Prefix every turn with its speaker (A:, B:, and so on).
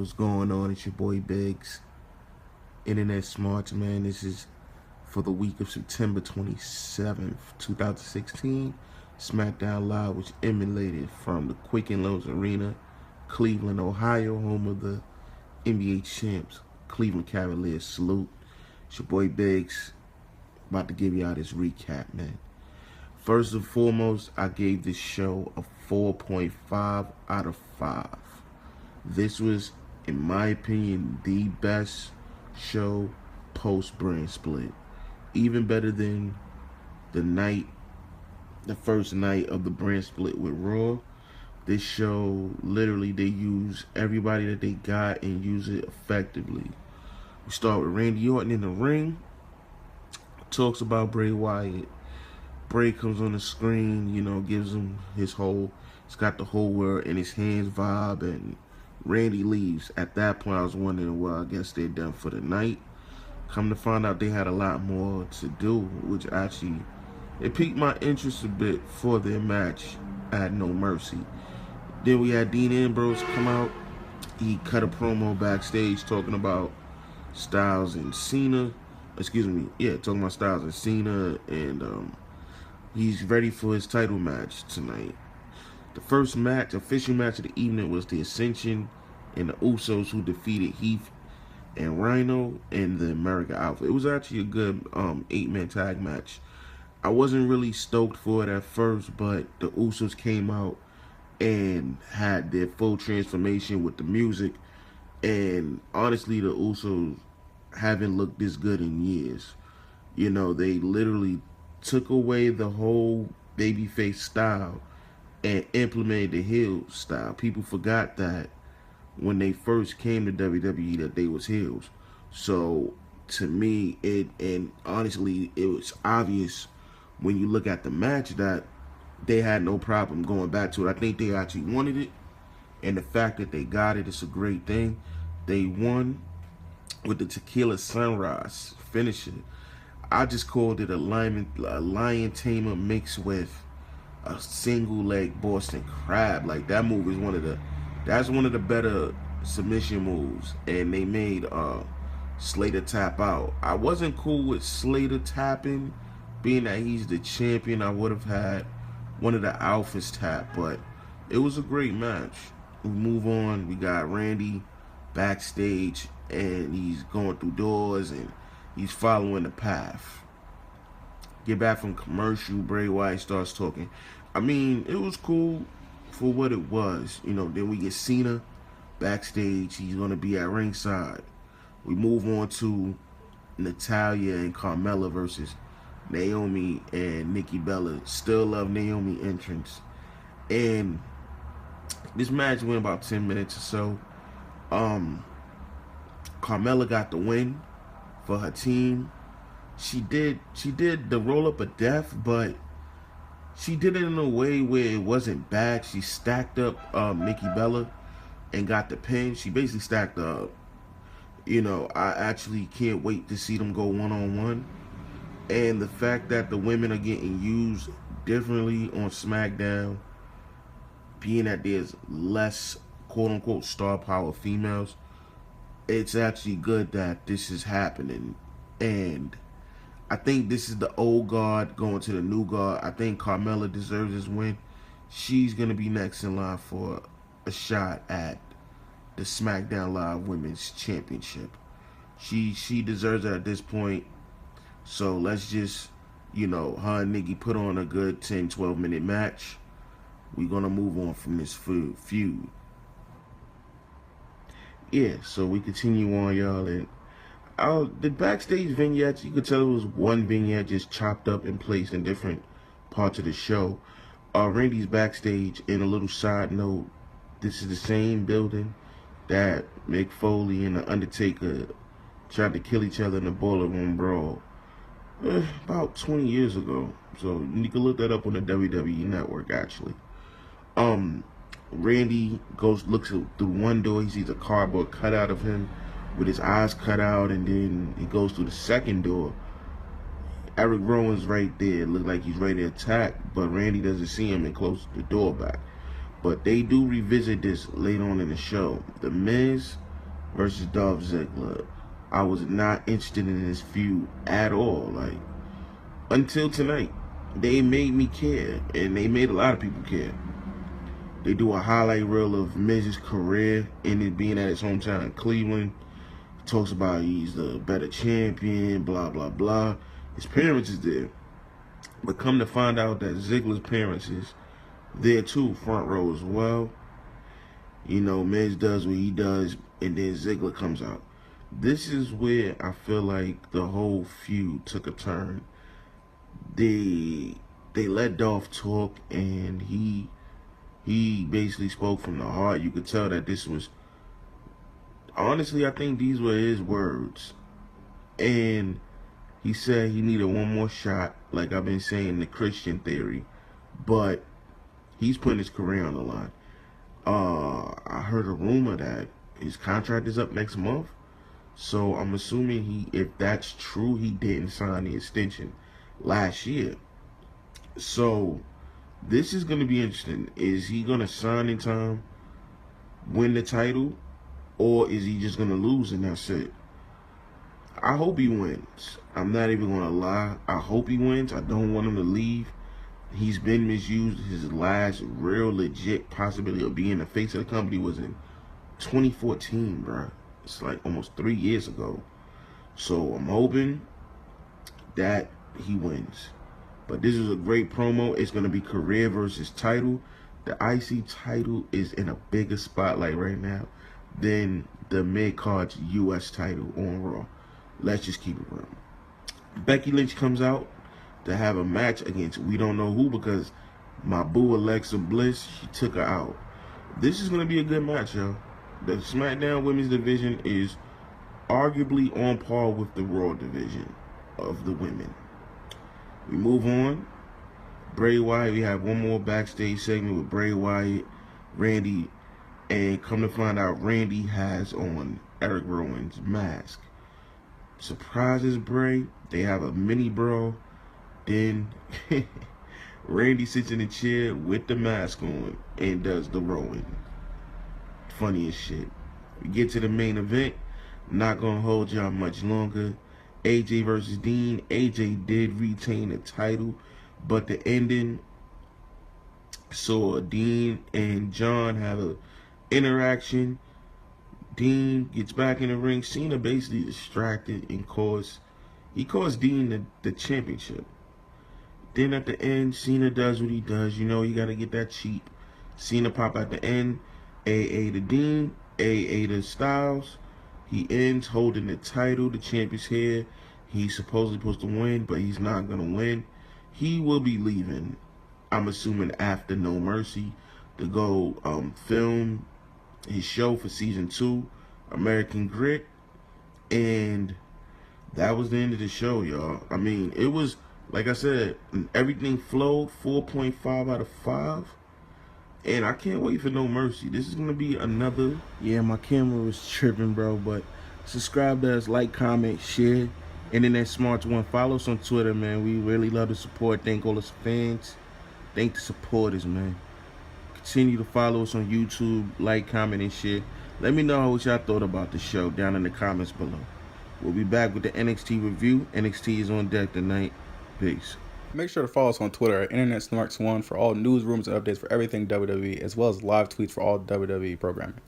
A: what's going on? It's your boy Biggs, Internet Smarks, man. This is for the week of September 27th, 2016. SmackDown Live, which emulated from the Quicken Loans Arena, Cleveland, Ohio, home of the NBA champs, Cleveland Cavaliers. Salute. It's your boy Biggs, about to give y'all this recap, man. First and foremost, I gave this show a 4.5 out of 5. This was, in my opinion, the best show post-brand split. Even better than the first night of the brand split with Raw. This show, literally, they use everybody that they got and use it effectively. We start with Randy Orton in the ring. Talks about Bray Wyatt. Bray comes on the screen, gives him his whole, he's got the whole world in his hands vibe, and Randy leaves. At that point, I was wondering, well, I guess they're done for the night. Come to find out, they had a lot more to do, which actually, it piqued my interest a bit for their match at No Mercy. Then we had Dean Ambrose come out. He cut a promo backstage talking about Styles and Cena. Talking about Styles and Cena, and he's ready for his title match tonight. The first match, official match of the evening, was the Ascension and the Usos, who defeated Heath and Rhino in the America outfit. It was actually a good 8-man tag match. I wasn't really stoked for it at first, but the Usos came out and had their full transformation with the music. And honestly, the Usos haven't looked this good in years. They literally took away the whole babyface style and implemented the heel style. People forgot that when they first came to WWE that they was heels. So to me, and honestly, it was obvious when you look at the match that they had no problem going back to it. I think they actually wanted it, and the fact that they got it is a great thing. They won with the Tequila Sunrise finisher. I just called it a lion tamer mixed with a single leg Boston Crab. Like, that move is that's one of the better submission moves, and they made Slater tap out. I wasn't cool with Slater tapping, being that he's the champion. I would have had one of the Alphas tap, but it was a great match. We move on. We got Randy backstage, and he's going through doors, and he's following the path. Get back from commercial, Bray Wyatt starts talking. I mean, it was cool for what it was. Then we get Cena backstage. He's going to be at ringside. We move on to Natalya and Carmella versus Naomi and Nikki Bella. Still love Naomi entrance. And this match went about 10 minutes or so. Carmella got the win for her team. She did the roll up of death, but she did it in a way where it wasn't bad. She stacked up Nikki Bella and got the pin. She basically stacked up. I actually can't wait to see them go one-on-one. And the fact that the women are getting used differently on SmackDown, being that there's less quote-unquote star power females, it's actually good that this is happening. And I think this is the old guard going to the new guard. I think Carmella deserves this win. She's going to be next in line for a shot at the SmackDown Live Women's Championship. She deserves it at this point. So let's just, her and Nikki put on a good 10, 12-minute match. We're going to move on from this feud. Yeah, so we continue on, y'all. And the backstage vignettes, you could tell it was one vignette just chopped up and placed in different parts of the show. Randy's backstage. In a little side note, this is the same building that Mick Foley and The Undertaker tried to kill each other in the Boiler Room Brawl about 20 years ago. So you can look that up on the WWE Network, actually. Randy looks through one door. He sees a cardboard cutout of him with his eyes cut out, and then he goes through the second door. Eric Rowan's right there. Look like he's ready to attack, but Randy doesn't see him and closes the door back. But they do revisit this later on in the show. The Miz versus Dolph Ziggler. I was not interested in this feud at all. Like, until tonight, they made me care, and they made a lot of people care. They do a highlight reel of Miz's career and it being at his hometown in Cleveland. He talks about he's the better champion, blah blah blah. His parents is there, but come to find out that Ziggler's parents is there too, front row as well. You know, Miz does what he does, and then Ziggler comes out. This is where I feel like the whole feud took a turn. They let Dolph talk, and he basically spoke from the heart. You could tell that this was, honestly, I think these were his words. And he said he needed one more shot, like I've been saying, the Christian theory. But he's putting his career on the line. I heard a rumor that his contract is up next month. So I'm assuming if that's true, he didn't sign the extension last year. So this is going to be interesting. Is he going to sign in time, win the title, or is he just going to lose and that's it? I hope he wins. I'm not even going to lie. I hope he wins. I don't want him to leave. He's been misused. His last real legit possibility of being the face of the company was in 2014, bro. It's like almost 3 years ago. So I'm hoping that he wins. But this is a great promo. It's going to be career versus title. The IC title is in a bigger spotlight right now than the mid-card's US title on Raw. Let's just keep it real. Becky Lynch comes out to have a match against we don't know who, because my boo Alexa Bliss, she took her out. This is going to be a good match, y'all. The SmackDown Women's Division is arguably on par with the Raw division of the women. We move on. Bray Wyatt, we have one more backstage segment with Bray Wyatt, Randy, and come to find out Randy has on Eric Rowan's mask. Surprises Bray. They have a mini brawl. Then Randy sits in a chair with the mask on and does the Rowan. Funny as shit. We get to the main event. Not gonna hold y'all much longer. AJ versus Dean. AJ did retain the title, but the ending saw Dean and John have an interaction. Dean gets back in the ring. Cena basically distracted and caused Dean the championship. Then at the end, Cena does what he does. You know, you got to get that cheap. Cena pop at the end. AA to Dean. AA to Styles. He ends holding the title. The champ is here. He's supposedly supposed to win, but he's not going to win. He will be leaving, I'm assuming, after No Mercy to go film his show for season 2, American Grit. And that was the end of the show, y'all. I mean, it was, like I said, everything flowed. 4.5 out of 5. And I can't wait for No Mercy. This is going to be another... Yeah, my camera was tripping, bro. But subscribe to us, like, comment, share. Internet Smarks 1. Follow us on Twitter, man. We really love the support. Thank all us fans. Thank the supporters, man. Continue to follow us on YouTube. Like, comment, and share. Let me know what y'all thought about the show down in the comments below. We'll be back with the NXT review. NXT is on deck tonight. Peace.
B: Make sure to follow us on Twitter at Internet Smarks 1 for all news, rumors, and updates for everything WWE, as well as live tweets for all WWE programming.